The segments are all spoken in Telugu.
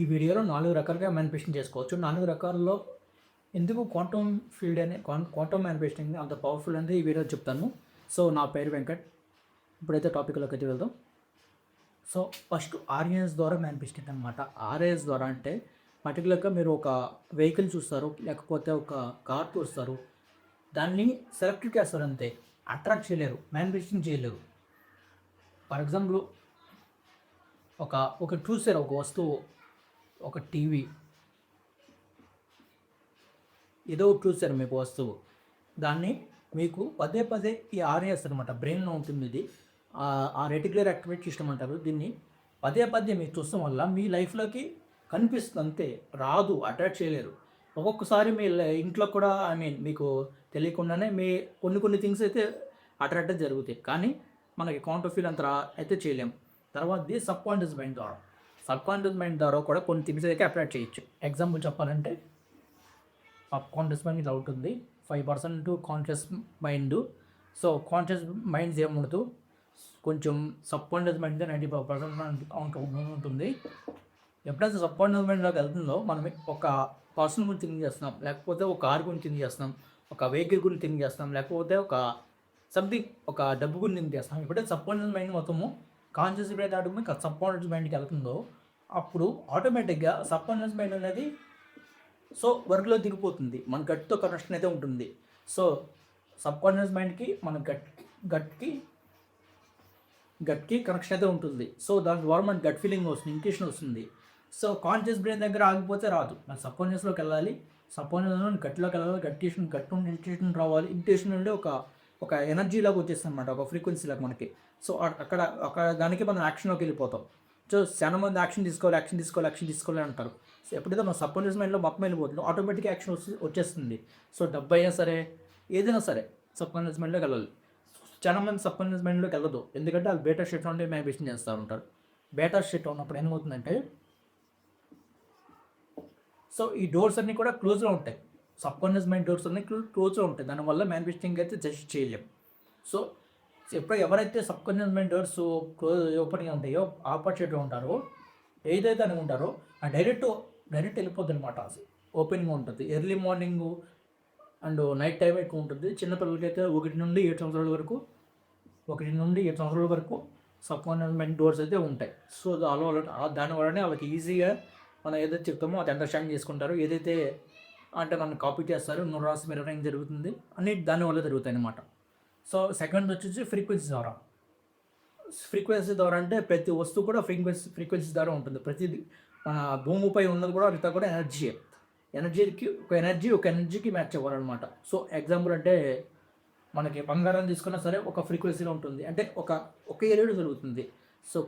ఈ వీడియోలో 4 రకాలుగా మేనిఫెస్టింగ్ చేసుకోవచ్చు. 4 రకాల్లో ఎందుకు క్వాంటమ్ ఫీల్డ్ అనే క్వాంటమ్ మేనిఫెస్టింగ్ అంత పవర్ఫుల్ అనేది ఈ వీడియో చెప్తాను. సో నా పేరు వెంకట్. ఇప్పుడైతే టాపిక్లోకి అయితే వెళ్దాం. సో ఫస్ట్ ఆర్ఏఎస్ ద్వారా మేనిఫెస్టింగ్ అనమాట. ఆర్ఏఎస్ ద్వారా అంటే పర్టికులర్గా మీరు ఒక వెహికల్ చూస్తారు, లేకపోతే ఒక కార్ చూస్తారు, దాన్ని సెలెక్ట్ చేస్తారు అంతే. అట్రాక్ట్ చేయలేరు, మేనిఫెస్టింగ్ చేయలేరు. ఫర్ ఎగ్జాంపుల్ ఒక చూసారు, ఒక వస్తువు, ఒక టీవీ, ఏదో చూసారు మీకు వస్తువు, దాన్ని మీకు పదే పదే ఈ ఆర్ఎస్ అనమాట బ్రెయిన్లో ఉంటుంది. ఇది ఆ రెటిక్యులర్ యాక్టివేట్ సిస్టమ్ అంటారు దీన్ని. పదే పదే మీరు చూడటం వల్ల మీ లైఫ్లోకి కనిపిస్తుంది అంతే, రాదు, అట్రాక్ట్ చేయలేరు. ఒక్కొక్కసారి మీ ఇంట్లో కూడా మీకు తెలియకుండానే మీ కొన్ని థింగ్స్ అయితే అట్రాక్ట్ జరుగుతాయి, కానీ మనకి కౌంటర్ ఫీల్ అంత అయితే చేయలేం. తర్వాతది సబ్ కాన్షియస్ మైండ్ ద్వారా. సబ్ కాన్షియస్ మైండ్ ద్వారా కూడా కొన్ని థింగ్స్ అయితే అట్రాక్ట్ చేయొచ్చు. ఎగ్జాంపుల్ చెప్పాలంటే సబ్ కాన్షియస్ మైండ్ ఇలా ఉంటుంది, 5% conscious mind. So conscious minds ఏముండదు, కొంచెం సబ్ కాన్షియస్ మైండ్ 95% ఉంటుంది. ఎప్పుడైతే సబ్ కాన్షియస్ మైండ్లోకి వెళ్తుందో మనం ఒక పర్సన్ గురించి థింక్ చేస్తున్నాం, లేకపోతే ఒక కార్ గురించి థింక్ చేస్తున్నాం, ఒక వెహికల్ గురించి థింక్ చేస్తాం, లేకపోతే ఒక సంథింగ్ ఒక డబ్బు గురించి థింక్ చేస్తాం. ఎప్పుడైతే సబ్ కాన్షియస్ మైండ్ మొత్తము కాన్షియస్ ఎప్పుడైతే ఆటోమేటిక్ సబ్ కాన్షియస్ మైండ్కి వెళ్తుందో అప్పుడు ఆటోమేటిక్గా సబ్ కాన్షియస్ మైండ్ అనేది సో వర్క్లో దిగిపోతుంది, మన గట్తో కనెక్షన్ అయితే ఉంటుంది. సో సబ్ కాన్షియస్ మైండ్కి మన గట్కి కనెక్షన్ అయితే ఉంటుంది. సో దాని ద్వారా మనకి గట్ ఫీలింగ్ వస్తుంది, ఇంట్యూషన్ వస్తుంది. సో కాన్షియస్ బ్రెయిన్ దగ్గర ఆగిపోతే రాదు, మన సబ్ కాన్షియస్లోకి వెళ్ళాలి. సబ్ కాన్షియస్ గట్లోకి వెళ్ళాలి, గట్ నుండి ఇంట్యూషన్ రావాలి. ఇంట్యూషన్ నుండి ఒక ఎనర్జీలాగా వచ్చేస్తుంది అనమాట, ఒక ఫ్రీక్వెన్సీలాగా మనకి. సో అక్కడ దానికి మనం యాక్షన్లోకి వెళ్ళిపోతాం. సో చాలా మంది యాక్షన్ తీసుకోవాలి అంటారు. సో ఎప్పుడైతే మన సబ్ కాన్షియస్ మైండ్లో మొత్తం వెళ్ళిపోతుందో ఆటోమేటిక్ యాక్షన్ వచ్చేస్తుంది. సో డబ్బు అయినా సరే, ఏదైనా సరే సబ్ కాన్షియస్ మైండ్లోకి వెళ్ళాలి. చాలా మంది సబ్ కాన్షియస్ మైండ్లోకి వెళ్ళదు, ఎందుకంటే వాళ్ళు బేటా షిట్ ఉంటే మేనిఫెస్టింగ్ చేస్తూ ఉంటారు. బేటా షిట్ ఉన్నప్పుడు ఏమవుతుందంటే, సో ఈ డోర్స్ అన్నీ కూడా క్లోజ్లో ఉంటాయి, సబ్ కాన్షియస్ మైండ్ డోర్స్ అన్నీ క్లోజ్లో ఉంటాయి. దానివల్ల మేనిఫెస్టింగ్ అయితే జస్ట్ చేయలేం. సో ఎవరైతే సబ్ కాన్షియస్ మైండ్ డోర్స్ ఓపెన్గా ఉంటాయో, ఆపర్చునిటీ ఉంటారో, ఏదైతే అనుకుంటారో ఆ డైరెక్ట్ వెళ్ళిపోద్ది అనమాట. ఓపెన్గా ఉంటుంది. Early morning and night time ఎక్కువ ఉంటుంది. చిన్నపిల్లలకైతే 1 నుండి 7 సంవత్సరాల వరకు సబ్ కాన్షియస్ మైండ్ డోర్స్ అయితే ఉంటాయి. సో దానివల్లనే వాళ్ళకి ఈజీగా మనం ఏదైతే చెప్తామో అది అండర్స్టాండ్ చేసుకుంటారు. ఏదైతే అంటే నన్ను కాపీ చేస్తారు, రాసి మిర్రరింగ్ జరుగుతుంది అన్ని దానివల్ల జరుగుతాయి అన్నమాట. సో సెకండ్ వచ్చేసి ఫ్రీక్వెన్సీ ద్వారా అంటే ప్రతి వస్తువు కూడా ఫ్రీక్వెన్సీ ద్వారా ఉంటుంది. ప్రతిదీ మన భూమిపై ఉన్నది కూడా అంతా కూడా ఎనర్జీకి ఒక ఎనర్జీకి మ్యాచ్ అవ్వాలన్నమాట. సో ఎగ్జాంపుల్ అంటే మనకి బంగారం తీసుకున్నా సరే ఒక ఫ్రీక్వెన్సీలో ఉంటుంది, అంటే ఒక ఏరియాలో దొరుకుతుంది. సో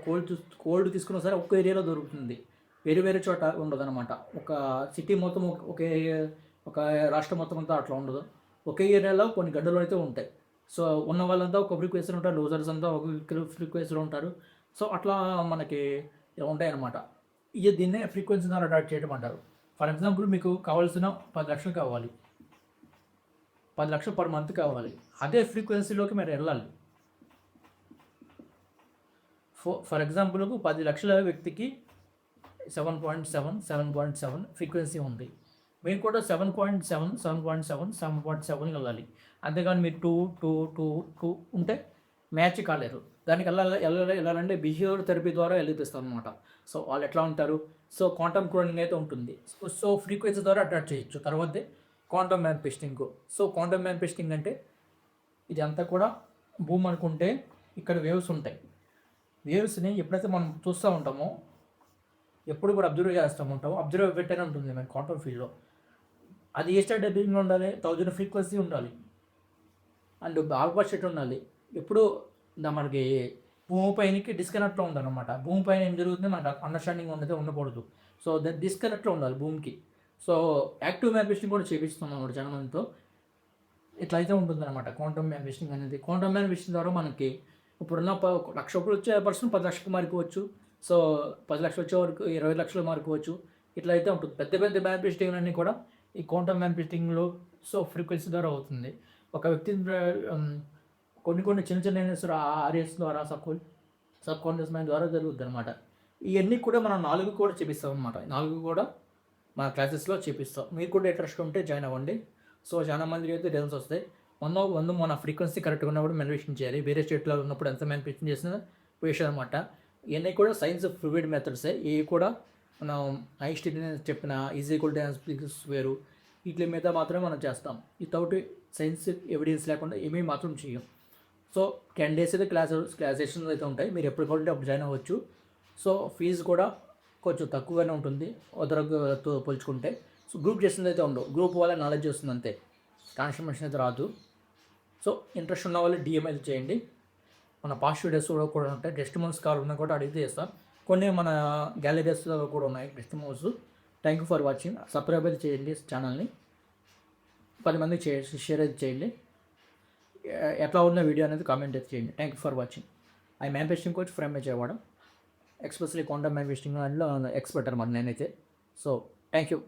కోల్డ్ తీసుకున్నా సరే ఒక ఏరియాలో దొరుకుతుంది, వేరే చోట ఉండదు అనమాట. ఒక సిటీ మొత్తం ఒక రాష్ట్రం మొత్తం అంతా అట్లా ఉండదు. ఒకే ఏరియాలో కొన్ని గడ్డలు అయితే ఉంటాయి. సో ఉన్న వాళ్ళంతా ఒక ఫ్రీక్వెన్సీలో ఉంటారు, లూజర్స్ అంతా ఒక ఫ్రీక్వెన్సీలో ఉంటారు. సో అట్లా మనకి ఉంటాయి అన్నమాట. దీన్నే ఫ్రీక్వెన్సీ ద్వారా అడాప్ట్ చేయడం అంటారు. ఫర్ ఎగ్జాంపుల్ మీకు కావాల్సిన 10 లక్షలు కావాలి, 10 లక్షలు పర్ మంత్ కావాలి. అదే ఫ్రీక్వెన్సీలోకి మీరు వెళ్ళాలి. ఫర్ ఎగ్జాంపుల్ 10 లక్షల వ్యక్తికి 7.7 ఫ్రీక్వెన్సీ ఉంది. మీరు కూడా 7.7 వెళ్ళాలి. అంతేగాని మీరు 2 ఉంటే మ్యాచ్ కాలేరు. దానికి వెళ్ళాలంటే బిహేవియర్ థెరపీ ద్వారా వెళ్ళిపిస్తాం అనమాట. సో వాళ్ళు ఎట్లా ఉంటారు, సో క్వాంటమ్ క్లోనింగ్ అయితే ఉంటుంది. సో ఫ్రీక్వెన్సీ ద్వారా అట్రాక్ట్ చేయొచ్చు. తర్వాత quantum manifesting. So quantum manifesting అంటే ఇది అంతా కూడా భూమి అనుకుంటే ఇక్కడ వేవ్స్ ఉంటాయి. వేవ్స్ని ఎప్పుడైతే మనం చూస్తూ ఉంటామో, ఎప్పుడు కూడా అబ్జర్వ్ చేస్తూ ఉంటామో, అబ్జర్వ్ పెట్టనే ఉంటుంది మన క్వాంటమ్ ఫీల్డ్లో. అది ఏ స్టార్ డబ్బింగ్ ఉండాలి, 1000 ఫ్రీక్వెన్సీ ఉండాలి అండ్ ఆల్ఫా ఉండాలి. ఎప్పుడు మనకి భూమిపైనకి డిస్కనెక్ట్లో ఉందన్నమాట. భూమిపైన ఏం జరుగుతుంది మనకు అండర్స్టాండింగ్ ఉండకూడదు. సో దాని డిస్కనెక్ట్లో ఉండాలి భూమికి. సో యాక్టివ్ మేనిఫెస్టింగ్ కూడా చేపిస్తున్నాం అన్నమాట చాలా మందితో. ఇట్లా అయితే ఉంటుందన్నమాట క్వాంటమ్ మేనిఫెస్టింగ్ అనేది. క్వాంటమ్ మేనిఫెస్టింగ్ ద్వారా మనకి ఇప్పుడున్న 1 లక్ష రూపాయలు వచ్చే పర్సన్ 10 లక్షలకు మారిపోవచ్చు. సో 10 లక్షలు వచ్చే వరకు 20 లక్షలు మారిపోవచ్చు. ఇట్లా అయితే ఉంటుంది. పెద్ద మేనిఫెస్టింగ్ అన్నీ కూడా ఈ క్వాంటమ్ మేనిఫెస్టింగ్లో సో ఫ్రీక్వెన్సీ ద్వారా అవుతుంది. ఒక వ్యక్తి కొన్ని చిన్న ఆర్ఎస్ ద్వారా సబ్ కాన్షియస్ మైండ్ ద్వారా జరుగుతుంది అనమాట. ఇవన్నీ కూడా మనం 4 కూడా చేపిస్తాం అనమాట. 4 కూడా మా క్లాసెస్‌లో చేపిస్తాం. మీకు కూడా ఇంట్రెస్ట్ ఉంటే జాయిన్ అవ్వండి. సో, చాలా మందికి అయితే రిజల్ట్స్ వస్తాయి. మన ఫ్రీక్వెన్సీ కరెక్ట్‌గా ఉన్నప్పుడు మెడిటేషన్ చేయాలి. వేరే స్టేట్‌లో ఉన్నప్పుడు ఎంత మెడిటేషన్ చేసినా వేస్ట్ అనమాట. ఇవన్నీ కూడా సైన్స్ ఫ్లూయిడ్ మెథడ్సే. ఇవి కూడా మనం ఐన్‌స్టీన్ చెప్పిన ఈజ్ ఈక్వల్ టు ఎంఎస్ వేరు. వీటి మీద మాత్రమే మనం చేస్తాం. వితౌట్ సైన్స్ ఎవిడెన్స్ లేకుండా ఏమీ మాత్రం చేయం. సో 10 డేస్ అయితే క్లాస్ సెషన్స్ అయితే ఉంటాయి. మీరు ఎప్పుడు కావాలంటే అప్పుడు జాయిన్ అవ్వచ్చు. సో ఫీజు కూడా కొంచెం తక్కువగానే ఉంటుంది అదర్తో పోల్చుకుంటే. సో గ్రూప్ సెషన్స్ అయితే ఉండవు. గ్రూప్ వల్ల నాలెడ్జ్ వస్తుంది అంతే, ట్రాన్స్ఫర్మేషన్ అయితే రాదు. సో ఇంట్రెస్ట్ ఉన్న వాళ్ళు డిఎం అయితే చేయండి. మన పాస్ట్ వీడియోస్ కూడా ఉంటాయి. టెస్టిమోనియల్స్ కావాలన్నా కూడా అడిగితే చేస్తాం. కొన్ని మన గ్యాలరీస్లో కూడా ఉన్నాయి testimonials. Thank you for watching. Subscribe అయితే చేయండి ఛానల్ని. 10 మందికి షేర్ అయితే చేయండి. ఎట్లా ఉన్న వీడియో అనేది కామెంట్ అయితే చేయండి. Thank you for watching. I manufacturing coach from Vijayawada, especially content manufacturing దాంట్లో ఎక్స్పర్ట్ అనమాట నేనైతే. So thank you.